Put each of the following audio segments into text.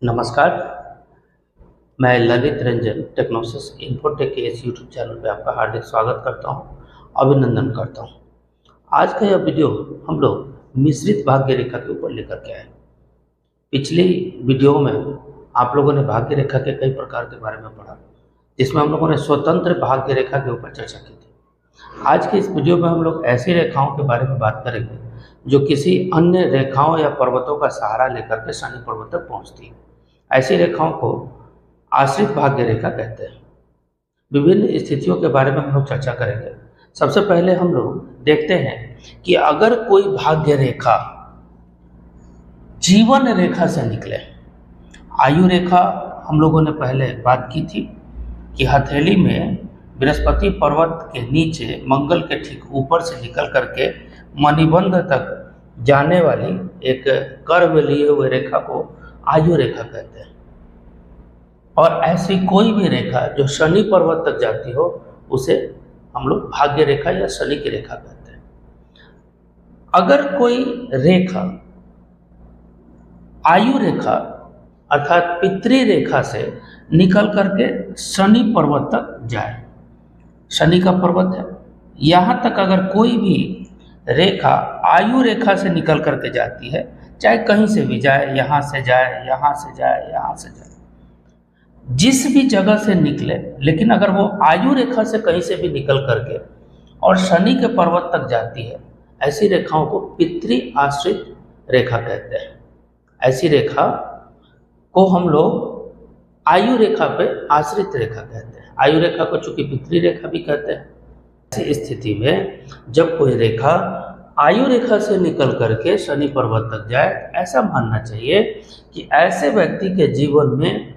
नमस्कार, मैं ललित रंजन टेक्नोसिस इन्फोटेक के इस यूट्यूब चैनल पे आपका हार्दिक स्वागत करता हूँ, अभिनंदन करता हूँ। आज का यह वीडियो हम लोग मिश्रित भाग्य रेखा के ऊपर लेकर के आए। पिछली वीडियो में आप लोगों ने भाग्य रेखा के कई प्रकार के बारे में पढ़ा, जिसमें हम लोगों ने स्वतंत्र भाग्य रेखा के ऊपर चर्चा की थी। आज की इस वीडियो में हम लोग ऐसी रेखाओं के बारे में बात करेंगे जो किसी अन्य रेखाओं या पर्वतों का सहारा लेकर के शनि पर्वत तक पहुँचती है। ऐसी रेखाओं को आश्रित भाग्य रेखा कहते हैं। विभिन्न स्थितियों के बारे में हम लोग चर्चा करेंगे। सबसे पहले हम लोग देखते हैं कि अगर कोई भाग्य रेखा जीवन रेखा से निकले, आयु रेखा हम लोगों ने पहले बात की थी कि हथेली में बृहस्पति पर्वत के नीचे मंगल के ठीक ऊपर से निकल करके मणिबंध तक जाने वाली एक कर्व लिए हुए रेखा को आयु रेखा कहते हैं। और ऐसी कोई भी रेखा जो शनि पर्वत तक जाती हो उसे हम लोग भाग्य रेखा या शनि की रेखा कहते हैं। अगर कोई रेखा आयु रेखा अर्थात पितृ रेखा से निकल करके शनि पर्वत तक जाए, शनि का पर्वत है, यहाँ तक अगर कोई भी रेखा आयु रेखा से निकल करके जाती है, चाहे कहीं से भी जाए, यहाँ से जाए, यहाँ से जाए, यहाँ से जाए, जिस भी जगह से निकले, लेकिन अगर वो आयु रेखा से कहीं से भी निकल करके और शनि के पर्वत तक जाती है, ऐसी रेखाओं को पितृ आश्रित रेखा कहते हैं। ऐसी रेखा को हम लोग आयु रेखा पे आश्रित रेखा कहते हैं। आयु रेखा को चूंकि पितृ रेखा भी कहते हैं। ऐसी स्थिति में जब कोई रेखा आयु रेखा से निकल करके शनि पर्वत तक जाए, ऐसा मानना चाहिए कि ऐसे व्यक्ति के जीवन में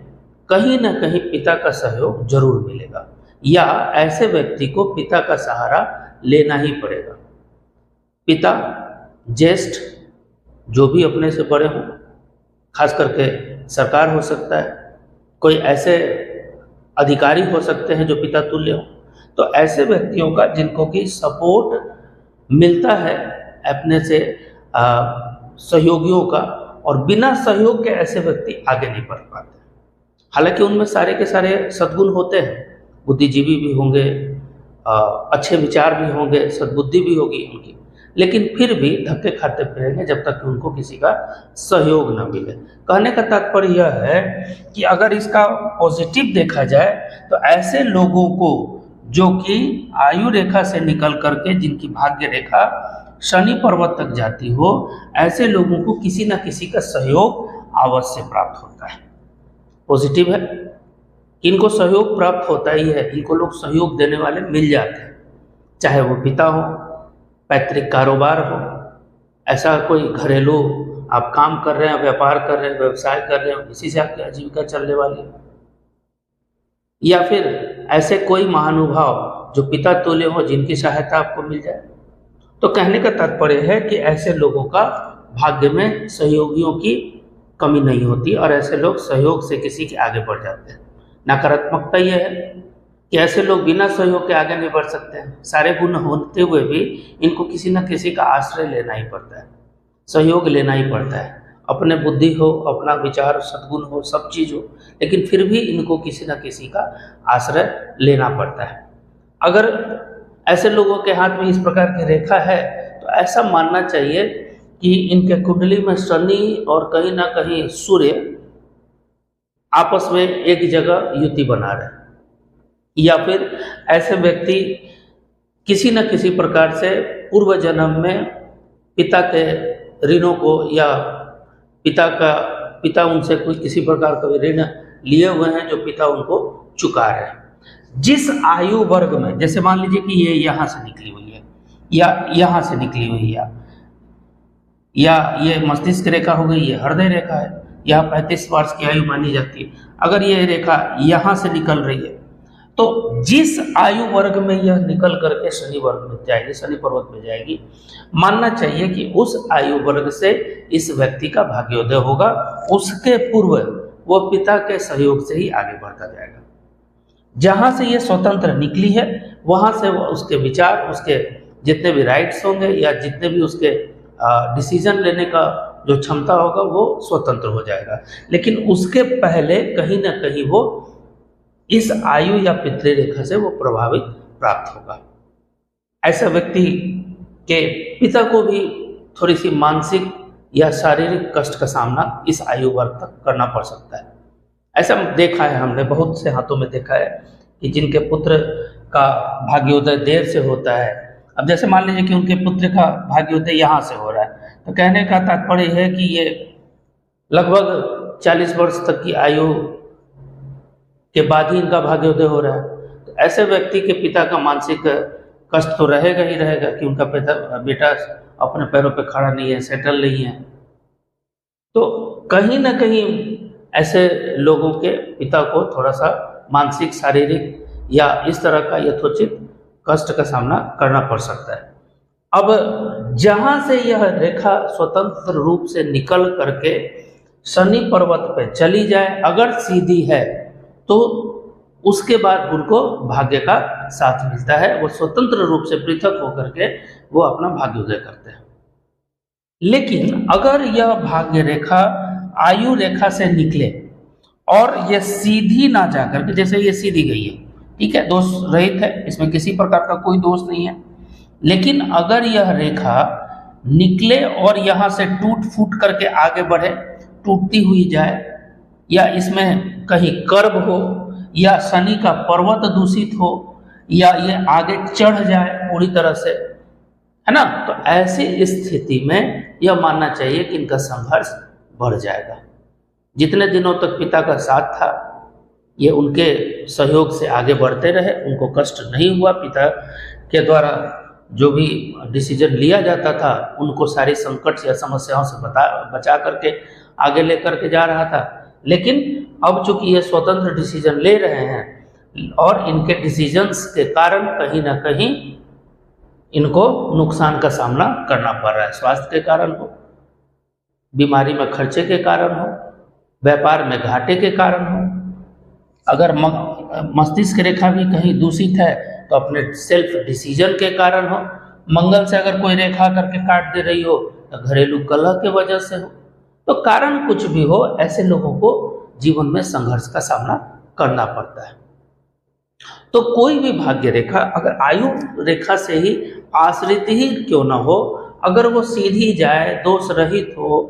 कहीं ना कहीं पिता का सहयोग जरूर मिलेगा, या ऐसे व्यक्ति को पिता का सहारा लेना ही पड़ेगा। पिता, ज्येष्ठ, जो भी अपने से बड़े हों, खास करके सरकार हो सकता है, कोई ऐसे अधिकारी हो सकते हैं जो पिता तुल्य हो, तो ऐसे व्यक्तियों का जिनको कि सपोर्ट मिलता है अपने से सहयोगियों का, और बिना सहयोग के ऐसे व्यक्ति आगे नहीं बढ़ पाते। हालांकि उनमें सारे के सारे सद्गुण होते हैं, बुद्धिजीवी भी होंगे, अच्छे विचार भी होंगे, सद्बुद्धि भी होगी उनकी, लेकिन फिर भी धक्के खाते फिरेंगे जब तक कि उनको किसी का सहयोग न मिले। कहने का तात्पर्य यह है कि अगर इसका पॉजिटिव देखा जाए तो ऐसे लोगों को जो कि आयु रेखा से निकल करके जिनकी भाग्य रेखा शनि पर्वत तक जाती हो, ऐसे लोगों को किसी न किसी का सहयोग अवश्य प्राप्त होता है। पॉजिटिव है, इनको सहयोग प्राप्त होता ही है, इनको लोग सहयोग देने वाले मिल जाते हैं, चाहे वो पिता हो, पैतृक कारोबार हो, ऐसा कोई घरेलू आप काम कर रहे हैं, व्यापार कर रहे हैं, व्यवसाय कर रहे हैं, इसी से आपकी आजीविका चलने वाली है, या फिर ऐसे कोई महानुभाव जो पिता तुल्य हो जिनकी सहायता आपको मिल जाए। तो कहने का तात्पर्य है कि ऐसे लोगों का भाग्य में सहयोगियों की कमी नहीं होती और ऐसे लोग सहयोग से किसी के आगे बढ़ जाते हैं। नकारात्मकता यह है कि ऐसे लोग बिना सहयोग के आगे नहीं बढ़ सकते हैं। सारे गुण होते हुए भी इनको किसी न किसी का आश्रय लेना ही पड़ता है, सहयोग लेना ही पड़ता है। अपने बुद्धि हो, अपना विचार, सद्गुण हो, सब चीज़ हो, लेकिन फिर भी इनको किसी न किसी का आश्रय लेना पड़ता है। अगर ऐसे लोगों के हाथ में इस प्रकार की रेखा है तो ऐसा मानना चाहिए कि इनके कुंडली में शनि और कहीं ना कहीं सूर्य आपस में एक जगह युति बना रहे, या फिर ऐसे व्यक्ति किसी न किसी प्रकार से पूर्व जन्म में पिता के ऋणों को, या पिता उनसे कोई किसी प्रकार का ऋण लिए हुए हैं जो पिता उनको चुका रहे हैं। जिस आयु वर्ग में, जैसे मान लीजिए कि ये यहाँ से निकली हुई है, या यहाँ से निकली हुई है, या ये मस्तिष्क रेखा हो गई, ये हृदय रेखा है, यह 35 वर्ष की आयु मानी जाती है। अगर यह रेखा यहाँ से निकल रही है तो जिस आयु वर्ग में यह निकल करके शनि वर्ग में जाएगी, शनि पर्वत में जाएगी, मानना चाहिए कि उस आयु वर्ग से इस व्यक्ति का भाग्योदय होगा। उसके पूर्व वो पिता के सहयोग से ही आगे बढ़ता जाएगा। जहाँ से ये स्वतंत्र निकली है वहाँ से वो उसके विचार, उसके जितने भी राइट्स होंगे या जितने भी उसके डिसीजन लेने का जो क्षमता होगा वो स्वतंत्र हो जाएगा। लेकिन उसके पहले कहीं ना कहीं वो इस आयु या पितृ रेखा से वो प्रभावित प्राप्त होगा। ऐसे व्यक्ति के पिता को भी थोड़ी सी मानसिक या शारीरिक कष्ट का सामना इस आयु वर्ग तक करना पड़ सकता है। ऐसा देखा है हमने, बहुत से हाथों में देखा है कि जिनके पुत्र का भाग्योदय देर से होता है। अब जैसे मान लीजिए कि उनके पुत्र का भाग्योदय यहाँ से हो रहा है, तो कहने का तात्पर्य है कि ये लगभग 40 वर्ष तक की आयु के बाद ही इनका भाग्योदय हो रहा है। तो ऐसे व्यक्ति के पिता का मानसिक कष्ट तो रहेगा ही रहेगा कि उनका बेटा अपने पैरों पर खड़ा नहीं है, सेटल नहीं है। तो कहीं ना कहीं ऐसे लोगों के पिता को थोड़ा सा मानसिक, शारीरिक या इस तरह का यथोचित कष्ट का सामना करना पड़ सकता है। अब जहां से यह रेखा स्वतंत्र रूप से निकल करके शनि पर्वत पे चली जाए, अगर सीधी है तो उसके बाद उनको भाग्य का साथ मिलता है, वो स्वतंत्र रूप से पृथक होकर के वो अपना भाग्योदय करते हैं। लेकिन अगर यह भाग्य रेखा आयु रेखा से निकले और यह सीधी ना जाकर के, जैसे ये सीधी गई है, ठीक है, दोष रहित है, इसमें किसी प्रकार का कोई दोष नहीं है, लेकिन अगर यह रेखा निकले और यहाँ से टूट फूट करके आगे बढ़े, टूटती हुई जाए, या इसमें कहीं कर्ब हो, या शनि का पर्वत दूषित हो, या ये आगे चढ़ जाए पूरी तरह से, है ना, तो ऐसी स्थिति में यह मानना चाहिए कि इनका संघर्ष बढ़ जाएगा। जितने दिनों तक पिता का साथ था, ये उनके सहयोग से आगे बढ़ते रहे, उनको कष्ट नहीं हुआ, पिता के द्वारा जो भी डिसीजन लिया जाता था उनको सारी संकट या समस्याओं से बचा करके आगे लेकर के जा रहा था। लेकिन अब चूंकि ये स्वतंत्र डिसीजन ले रहे हैं और इनके डिसीजंस के कारण कहीं ना कहीं इनको नुकसान का सामना करना पड़ रहा है, स्वास्थ्य के कारण हो, बीमारी में खर्चे के कारण हो, व्यापार में घाटे के कारण हो। अगर मस्तिष्क रेखा भी कहीं दूषित है तो अपने सेल्फ डिसीजन के कारण हो। मंगल से अगर कोई रेखा करके काट दे रही हो तो घरेलू कलह के वजह से हो। तो कारण कुछ भी हो, ऐसे लोगों को जीवन में संघर्ष का सामना करना पड़ता है। तो कोई भी भाग्य रेखा अगर आयु रेखा से ही आश्रित ही क्यों ना हो, अगर वो सीधी जाए, दोष रहित हो,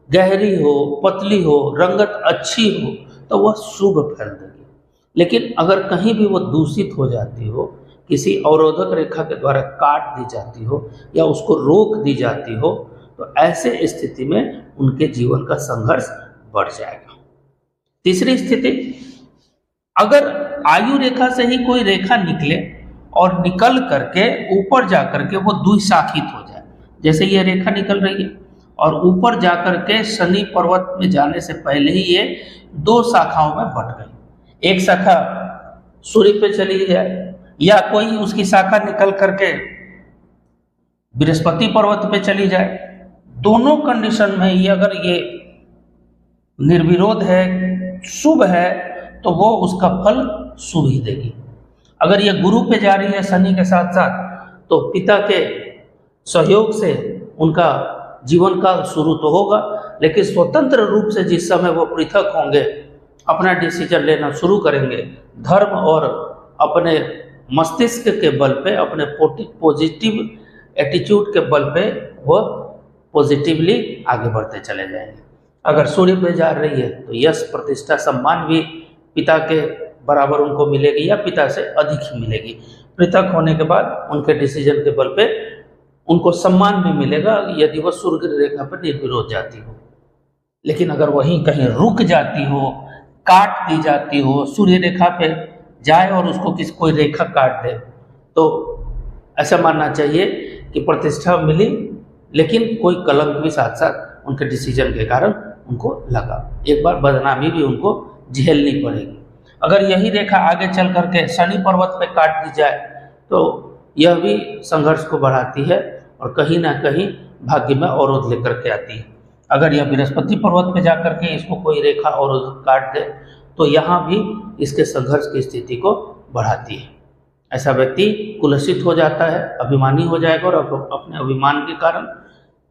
गहरी हो, पतली हो, रंगत अच्छी हो, तो वह शुभ फल देगी। लेकिन अगर कहीं भी वो दूषित हो जाती हो, किसी अवरोधक रेखा के द्वारा काट दी जाती हो या उसको रोक दी जाती हो, तो ऐसे स्थिति में उनके जीवन का संघर्ष बढ़ जाएगा। तीसरी स्थिति, अगर आयु रेखा से ही कोई रेखा निकले और निकल करके ऊपर जा करके वो द्विशाखित हो जाए, जैसे ये रेखा निकल रही है और ऊपर जा करके शनि पर्वत में जाने से पहले ही ये दो शाखाओं में बट गई। एक शाखा सूर्य पे चली जाए या कोई उसकी शाखा निकल करके बृहस्पति पर्वत पे चली जाए। दोनों कंडीशन में ये अगर ये निर्विरोध है, शुभ है, तो वो उसका फल शुभ ही देगी। अगर ये गुरु पे जा रही है शनि के साथ साथ, तो पिता के सहयोग से उनका जीवन काल शुरू तो होगा, लेकिन स्वतंत्र रूप से जिस समय वो पृथक होंगे, अपना डिसीजन लेना शुरू करेंगे, धर्म और अपने मस्तिष्क के बल पे, अपने पॉजिटिव एटीट्यूड के बल पे वो पॉजिटिवली आगे बढ़ते चले जाएंगे। अगर सूर्य पे जा रही है तो यश, प्रतिष्ठा, सम्मान भी पिता के बराबर उनको मिलेगी या पिता से अधिक ही मिलेगी। पृथक होने के बाद उनके डिसीजन के बल पे उनको सम्मान भी मिलेगा यदि वह सूर्य रेखा पर निर्विरोध जाती हो। लेकिन अगर वहीं कहीं रुक जाती हो, काट दी जाती हो, सूर्य रेखा पे जाए और उसको कोई रेखा काट दे, तो ऐसा मानना चाहिए कि प्रतिष्ठा मिली, लेकिन कोई कलंक भी साथ साथ उनके डिसीजन के कारण उनको लगा। एक बार बदनामी भी उनको झेलनी पड़ेगी। अगर यही रेखा आगे चल करके शनि पर्वत पे काट दी जाए तो यह भी संघर्ष को बढ़ाती है और कहीं ना कहीं भाग्य में अवरोध लेकर के आती है। अगर यह बृहस्पति पर्वत पे जा करके इसको कोई रेखा अवरोध काट दे तो यहाँ भी इसके संघर्ष की स्थिति को बढ़ाती है। ऐसा व्यक्ति कुलसित हो जाता है, अभिमानी हो जाएगा और अपने अभिमान के कारण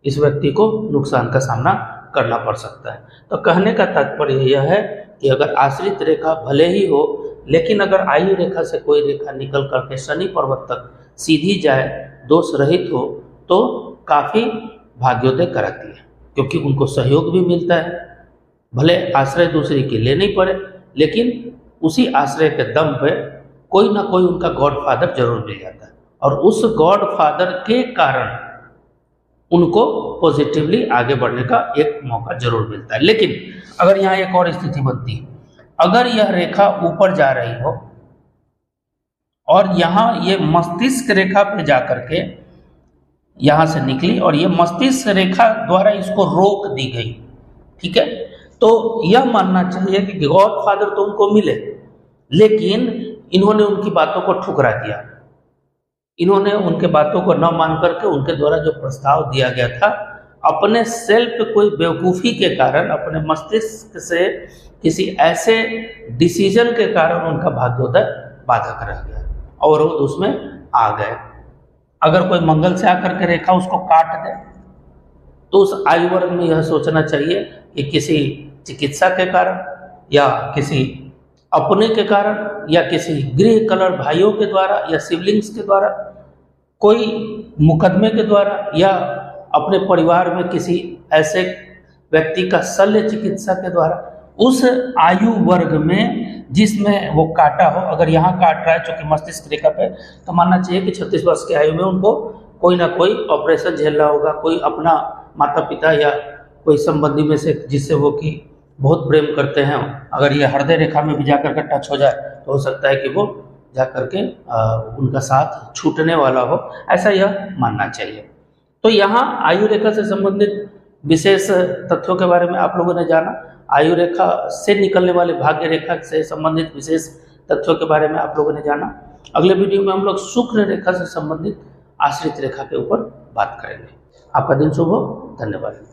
इस व्यक्ति को नुकसान का सामना करना पड़ सकता है। तो कहने का तात्पर्य यह है कि अगर आश्रित रेखा भले ही हो, लेकिन अगर आयु रेखा से कोई रेखा निकल करके शनि पर्वत तक सीधी जाए, दोष रहित हो, तो काफ़ी भाग्योदय कराती है, क्योंकि उनको सहयोग भी मिलता है। भले आश्रय दूसरी की ले नहीं पड़े, लेकिन उसी आश्रय के दम पे कोई ना कोई उनका गॉडफादर जरूर मिल जाता है, और उस गॉडफादर के कारण उनको पॉजिटिवली आगे बढ़ने का एक मौका जरूर मिलता है। लेकिन अगर यहाँ एक और स्थिति बनती है, अगर यह रेखा ऊपर जा रही हो और यहाँ ये मस्तिष्क रेखा पे जा करके यहाँ से निकली और ये मस्तिष्क रेखा द्वारा इसको रोक दी गई, ठीक है, तो यह मानना चाहिए कि गॉडफादर तो उनको मिले, लेकिन इन्होंने उनकी बातों को ठुकरा दिया। इन्होंने उनके बातों को न मान करके उनके द्वारा जो प्रस्ताव दिया गया था, अपने सेल्फ कोई बेवकूफ़ी के कारण, अपने मस्तिष्क से किसी ऐसे डिसीजन के कारण उनका भाग्योदय बाधक रह गया और वो उसमें आ गए। अगर कोई मंगल से आकर के रेखा उसको काट दे, तो उस आयु वर्ग में यह सोचना चाहिए कि किसी चिकित्सा के कारण या किसी अपने के कारण या किसी गृह कलर भाइयों के द्वारा या सिबलिंग्स के द्वारा, कोई मुकदमे के द्वारा या अपने परिवार में किसी ऐसे व्यक्ति का शल्य चिकित्सा के द्वारा, उस आयु वर्ग में जिसमें वो काटा हो, अगर यहाँ काट रहा है चूंकि मस्तिष्क रेखा पे, तो मानना चाहिए कि 36 वर्ष की आयु में उनको कोई ना कोई ऑपरेशन झेलना होगा। कोई अपना माता पिता या कोई संबंधी में से जिससे वो कि बहुत प्रेम करते हैं, अगर ये हृदय रेखा में भी जाकर के टच हो जाए तो हो सकता है कि वो जाकर के उनका साथ छूटने वाला हो, ऐसा यह मानना चाहिए। तो यहाँ आयु रेखा से संबंधित विशेष तथ्यों के बारे में आप लोगों ने जाना। आयु रेखा से निकलने वाले भाग्य रेखा से संबंधित विशेष तथ्यों के बारे में आप लोगों ने जाना। अगले वीडियो में हम लोग शुक्र रेखा से संबंधित आश्रित रेखा के ऊपर बात करेंगे। आपका दिन शुभ हो। धन्यवाद।